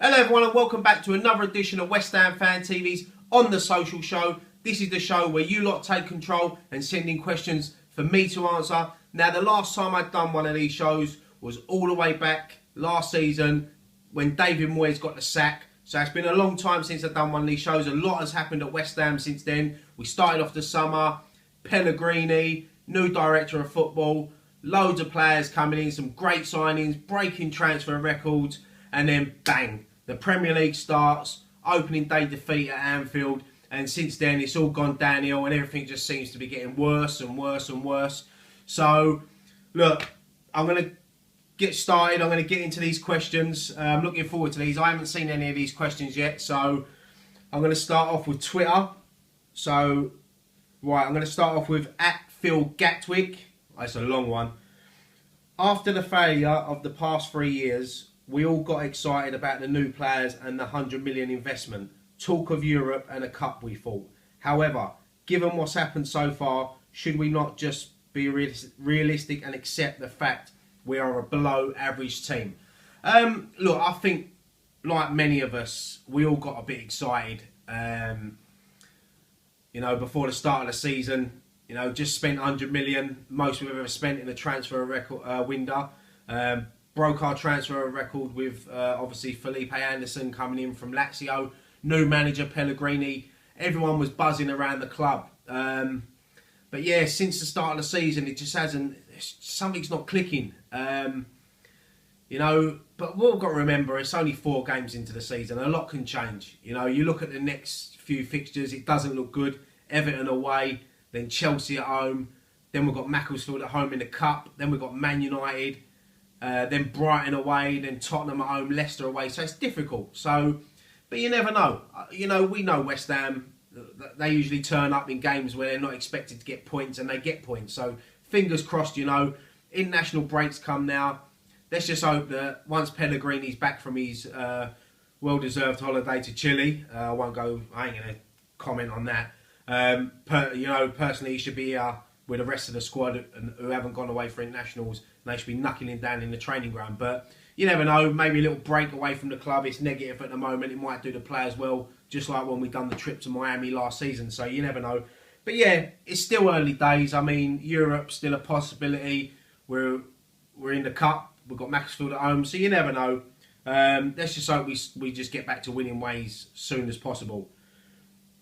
Hello everyone and welcome back to another edition of West Ham Fan TV's On The Social Show. This is the show where you lot take control and send in questions for me to answer. Now the last time I'd done one of these shows was all the way back last season when David Moyes got the sack. So it's been a long time since I've done one of these shows. A lot has happened at West Ham since then. We started off the summer, Pellegrini, new director of football, loads of players coming in, some great signings, breaking transfer records, and then bang, the Premier League starts, opening day defeat at Anfield, and since then it's all gone downhill and everything just seems to be getting worse and worse and worse. So, look, I'm going to get started. I'm going to get into these questions. I'm looking forward to these. I haven't seen any of these questions yet, so I'm going to start off with Twitter. So, right, I'm going to start off with @PhilGatwick. That's a long one. After the failure of the past 3 years, we all got excited about the new players and the 100 million investment. Talk of Europe and a cup, we thought. However, given what's happened so far, should we not just be realistic and accept the fact we are a below average team? Look, I think, like many of us, we all got a bit excited. Before the start of the season, just spent 100 million, most we've ever spent in the transfer record window. Broke our transfer record with obviously Felipe Anderson coming in from Lazio, new manager Pellegrini. Everyone was buzzing around the club. But yeah, since the start of the season, it just hasn't. Something's not clicking. But what we've got to remember, it's only 4 games into the season. A lot can change. You look at the next few fixtures, it doesn't look good. Everton away, then Chelsea at home, then we've got Macclesfield at home in the Cup, then we've got Man United, then Brighton away, then Tottenham at home, Leicester away. So it's difficult. But you never know. We know West Ham, they usually turn up in games where they're not expected to get points, and they get points. So fingers crossed, international breaks come now. Let's just hope that once Pellegrini's back from his well-deserved holiday to Chile, I ain't going to comment on that. Personally, he should be with the rest of the squad who haven't gone away for internationals. They should be knuckling him down in the training ground. But you never know, maybe a little break away from the club. It's negative at the moment. It might do the players well, just like when we done the trip to Miami last season. So you never know. But yeah, it's still early days. I mean, Europe's still a possibility. We're in the Cup. We've got Macclesfield at home. So you never know. Let's just hope we just get back to winning ways as soon as possible.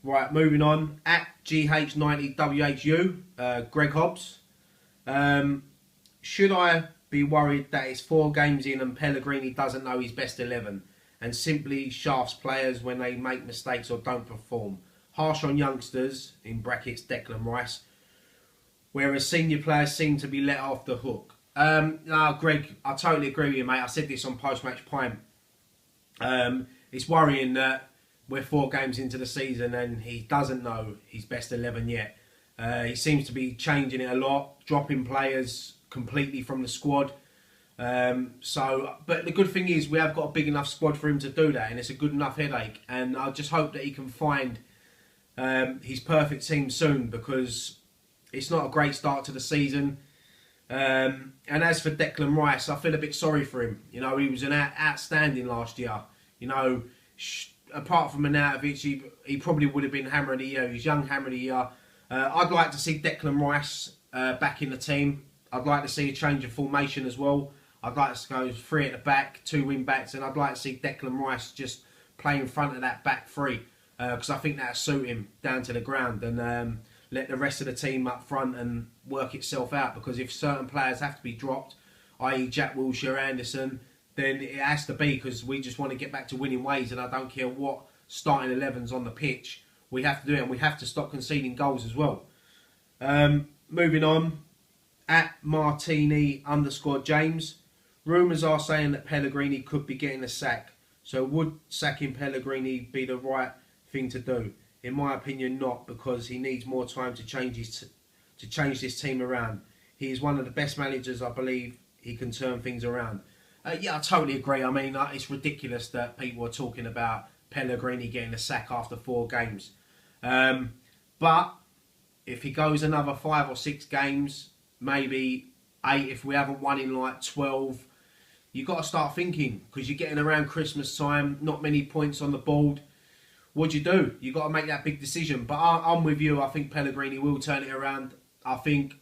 Right, moving on. @GH90WHU, Greg Hobbs. Should I be worried that it's 4 games in and Pellegrini doesn't know his best 11 and simply shafts players when they make mistakes or don't perform? Harsh on youngsters, in brackets Declan Rice, whereas senior players seem to be let off the hook. No, Greg, I totally agree with you, mate. I said this on post-match pint. It's worrying that we're 4 games into the season and he doesn't know his best 11 yet. He seems to be changing it a lot, dropping players completely from the squad. But the good thing is we have got a big enough squad for him to do that, and it's a good enough headache. And I just hope that he can find his perfect team soon, because it's not a great start to the season. And as for Declan Rice, I feel a bit sorry for him. He was an outstanding last year. Apart from Arnautovic, he probably would have been Hammer of the Year. He's young Hammer of the Year. I'd like to see Declan Rice back in the team. I'd like to see a change of formation as well. I'd like to go 3 at the back, 2 wing backs, and I'd like to see Declan Rice just play in front of that back 3, because I think that'll suit him down to the ground, and let the rest of the team up front and work itself out. Because if certain players have to be dropped, i.e. Jack Wilshere, Anderson, then it has to be, because we just want to get back to winning ways, and I don't care what starting 11's on the pitch. We have to do it, and we have to stop conceding goals as well. Moving on, @Martini_James. Rumours are saying that Pellegrini could be getting a sack. So would sacking Pellegrini be the right thing to do? In my opinion, not, because he needs more time to change this team around. He is one of the best managers. I believe he can turn things around. Yeah, I totally agree. I mean, it's ridiculous that people are talking about Pellegrini getting a sack after 4 games. But if he goes another 5 or 6 games, maybe 8 if we haven't won in like 12, you've got to start thinking, because you're getting around Christmas time, not many points on the board. What do you do? You've got to make that big decision. But I'm with you. I think Pellegrini will turn it around. I think,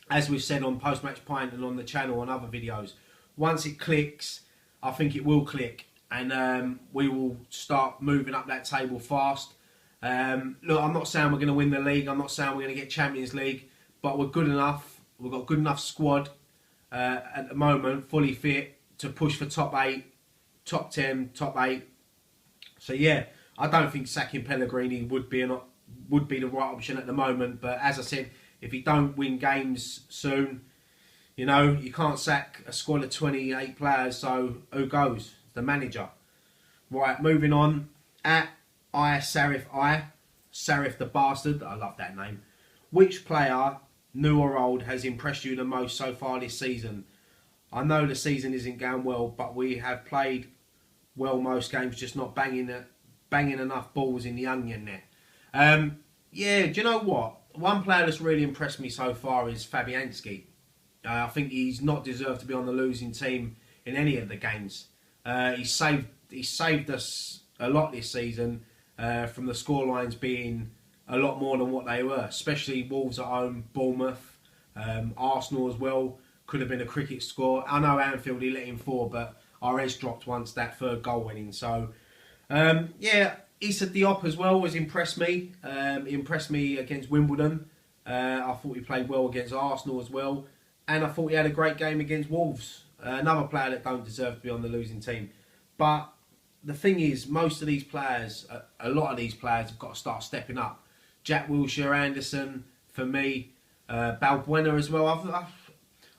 as we've said on Post-Match Pint and on the channel and other videos, once it clicks, I think it will click. And we will start moving up that table fast. Look, I'm not saying we're going to win the league. I'm not saying we're going to get Champions League. But we're good enough. We've got a good enough squad at the moment, fully fit, to push for top 8, top 10, top 8. So yeah, I don't think sacking Pellegrini would be the right option at the moment. But as I said, if he don't win games soon, you know, you can't sack a squad of 28 players. So who goes? The manager. Right, moving on. At Sarif the Bastard. I love that name. Which player, new or old, has impressed you the most so far this season? I know the season isn't going well, but we have played well most games, just not banging enough balls in the onion net. Yeah, do you know what? One player that's really impressed me so far is Fabianski. I think he's not deserved to be on the losing team in any of the games. He saved us a lot this season from the scorelines being a lot more than what they were, especially Wolves at home, Bournemouth, Arsenal as well. Could have been a cricket score. I know Anfield, he let in 4, but RS dropped once that third goal went in. So, yeah, Issa Diop as well has impressed me. He impressed me against Wimbledon. I thought he played well against Arsenal as well. And I thought he had a great game against Wolves. Another player that don't deserve to be on the losing team. But the thing is, most of these players, a lot of these players have got to start stepping up. Jack Wilshere, Anderson, for me, Balbuena as well.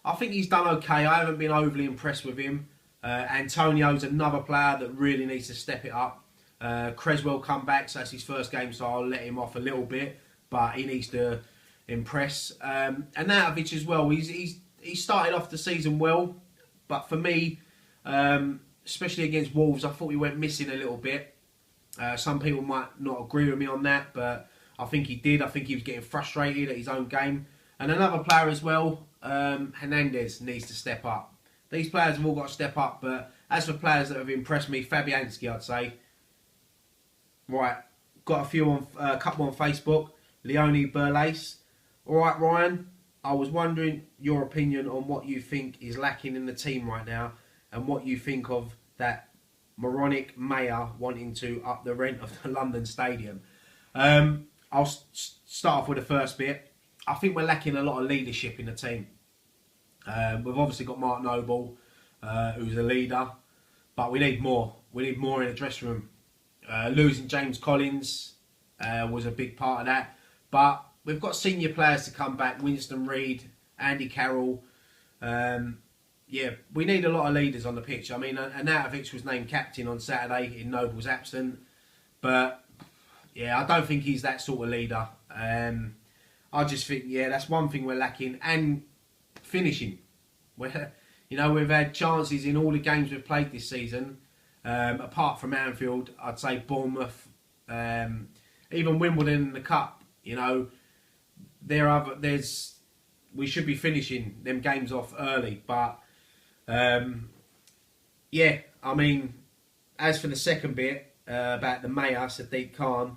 I think he's done okay. I haven't been overly impressed with him. Antonio's another player that really needs to step it up. Creswell come back, so that's his first game, so I'll let him off a little bit, but he needs to impress. And Natovic as well. He started off the season well, but for me, especially against Wolves, I thought he went missing a little bit. Some people might not agree with me on that, but I think he did. I think he was getting frustrated at his own game. And another player as well, Hernandez, needs to step up. These players have all got to step up, but as for players that have impressed me, Fabianski, I'd say. Right, got a couple on Facebook. Leone Burlace. Alright, Ryan, I was wondering your opinion on what you think is lacking in the team right now and what you think of that moronic mayor wanting to up the rent of the London Stadium. I'll start off with the first bit. I think we're lacking a lot of leadership in the team. We've obviously got Mark Noble, who's a leader, but we need more. We need more in the dressing room. Losing James Collins was a big part of that. But we've got senior players to come back. Winston Reid, Andy Carroll. Yeah, we need a lot of leaders on the pitch. I mean, Anatovic was named captain on Saturday in Noble's absence. But, yeah, I don't think he's that sort of leader. I just think, yeah, that's one thing we're lacking. And finishing. You know, we've had chances in all the games we've played this season. Apart from Anfield, I'd say Bournemouth, even Wimbledon in the Cup. You know, we should be finishing them games off early. But, yeah, I mean, as for the second bit about the mayor, Sadiq Khan,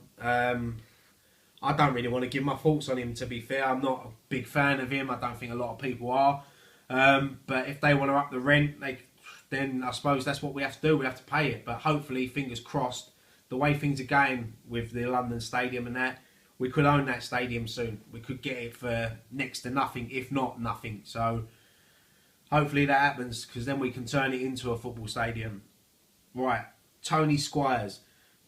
I don't really want to give my thoughts on him, to be fair. I'm not a big fan of him. I don't think a lot of people are. But if they want to up the rent, then I suppose that's what we have to do. We have to pay it. But hopefully, fingers crossed, the way things are going with the London Stadium and that, we could own that stadium soon. We could get it for next to nothing, if not nothing. So hopefully that happens, because then we can turn it into a football stadium. Right, Tony Squires.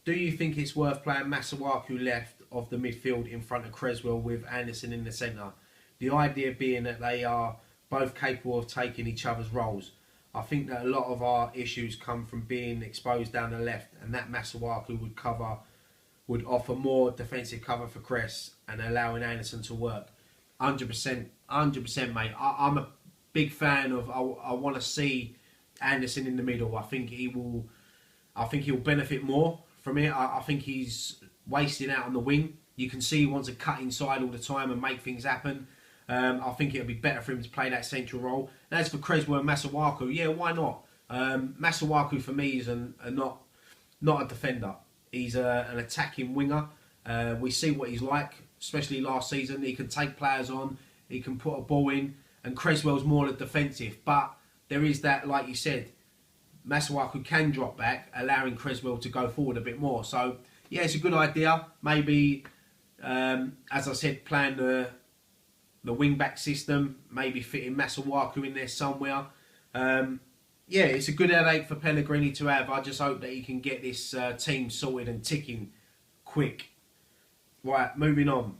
Do you think it's worth playing Masuaku left of the midfield in front of Creswell with Anderson in the centre? The idea being that they are both capable of taking each other's roles. I think that a lot of our issues come from being exposed down the left, and that Masuaku would offer more defensive cover for Cress and allowing Anderson to work. 100%, mate. I'm a big fan of. I want to see Anderson in the middle. I think he'll benefit more from it. I think he's wasting out on the wing. You can see he wants to cut inside all the time and make things happen. I think it'll be better for him to play that central role. And as for Creswell and Masuaku, yeah, why not? Masuaku for me is not a defender. He's an attacking winger. We see what he's like, especially last season. He can take players on, he can put a ball in, and Creswell's more defensive. But there is that, like you said, Masuaku can drop back, allowing Creswell to go forward a bit more. So, yeah, it's a good idea. Maybe, as I said, playing the wing-back system, maybe fitting Masuaku in there somewhere. Yeah, it's a good headache for Pellegrini to have. I just hope that he can get this team sorted and ticking quick. Right, moving on.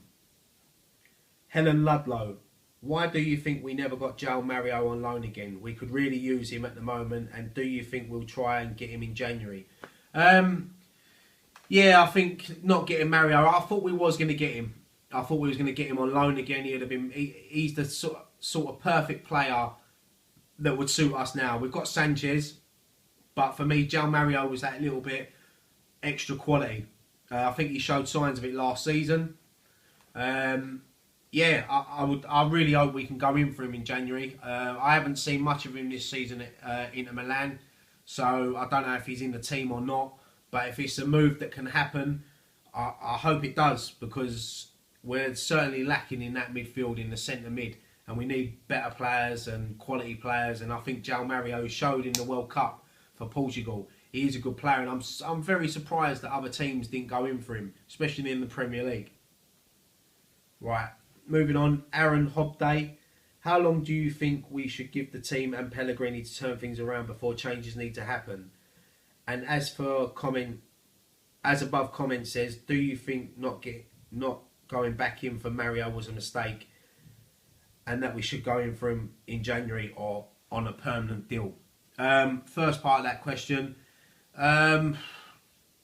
Helen Ludlow. Why do you think we never got João Mario on loan again? We could really use him at the moment. And do you think we'll try and get him in January? Yeah, I think not getting Mario. I thought we was going to get him. I thought we was going to get him on loan again. He's the sort of perfect player that would suit us now. We've got Sanchez, but for me, João Mario was that little bit extra quality. I think he showed signs of it last season. Yeah, I really hope we can go in for him in January. I haven't seen much of him this season at Inter Milan, so I don't know if he's in the team or not. But if it's a move that can happen, I hope it does, because we're certainly lacking in that midfield, in the centre mid, and we need better players and quality players. And I think João Mario showed in the World Cup for Portugal. He is a good player, and I'm very surprised that other teams didn't go in for him, especially in the Premier League. Right, moving on. Aaron Hobday. How long do you think we should give the team and Pellegrini to turn things around before changes need to happen? And as for comment, as above comment says, do you think not going back in for Mario was a mistake, and that we should go in for him in January or on a permanent deal? First part of that question, as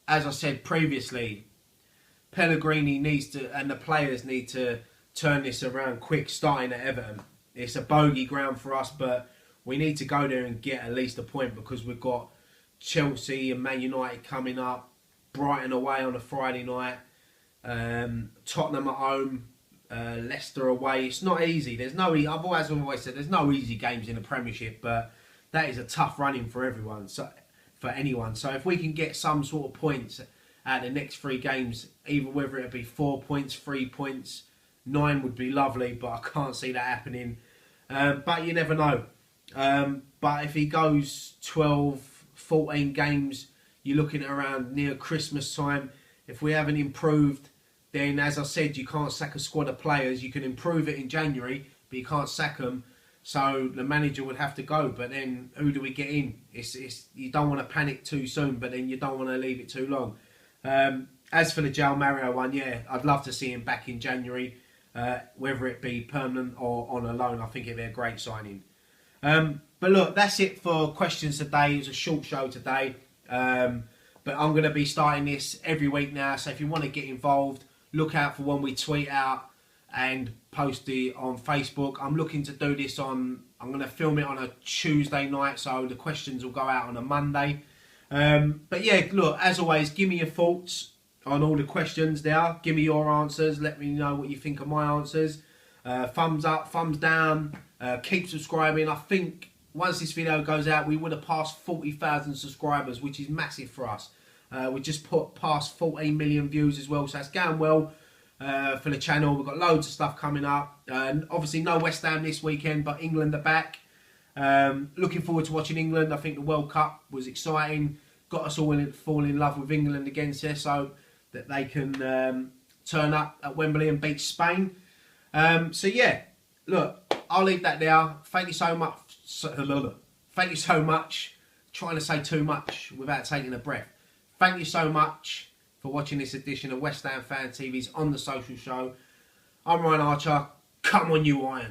I said previously, Pellegrini needs to, and the players need to turn this around quick, starting at Everton. It's a bogey ground for us, but we need to go there and get at least a point, because we've got Chelsea and Man United coming up, Brighton away on a Friday night, Tottenham at home, Leicester away. It's not easy. I've always said there's no easy games in the Premiership, but that is a tough running for everyone. So for anyone. So if we can get some sort of points out of the next 3 games, either whether it be 4 points, 3 points, 9 would be lovely, but I can't see that happening. But you never know. But if he goes 12, 14 games, you're looking at around near Christmas time. If we haven't improved, then as I said, you can't sack a squad of players. You can improve it in January, but you can't sack them. So the manager would have to go. But then who do we get in? You don't want to panic too soon, but then you don't want to leave it too long. As for the João Mario one, yeah, I'd love to see him back in January, whether it be permanent or on a loan. I think it'd be a great signing. But look, that's it for questions today. It was a short show today. But I'm going to be starting this every week now. So if you want to get involved, look out for when we tweet out and post it on Facebook. I'm looking to do this I'm going to film it on a Tuesday night, so the questions will go out on a Monday. But yeah, look, as always, give me your thoughts on all the questions there. Give me your answers. Let me know what you think of my answers. Thumbs up, thumbs down. Keep subscribing. I think once this video goes out, we would have passed 40,000 subscribers, which is massive for us. We just put past 14 million views as well, so that's going well for the channel. We've got loads of stuff coming up. Obviously, no West Ham this weekend, but England are back. Looking forward to watching England. I think the World Cup was exciting. Got us all fall in love with England against us, so that they can turn up at Wembley and beat Spain. So yeah, look, I'll leave that there. Thank you so much. Thank you so much. Trying to say too much without taking a breath. Thank you so much for watching this edition of West Ham Fan TV's On The Social Show. I'm Ryan Archer. Come on, you Iron.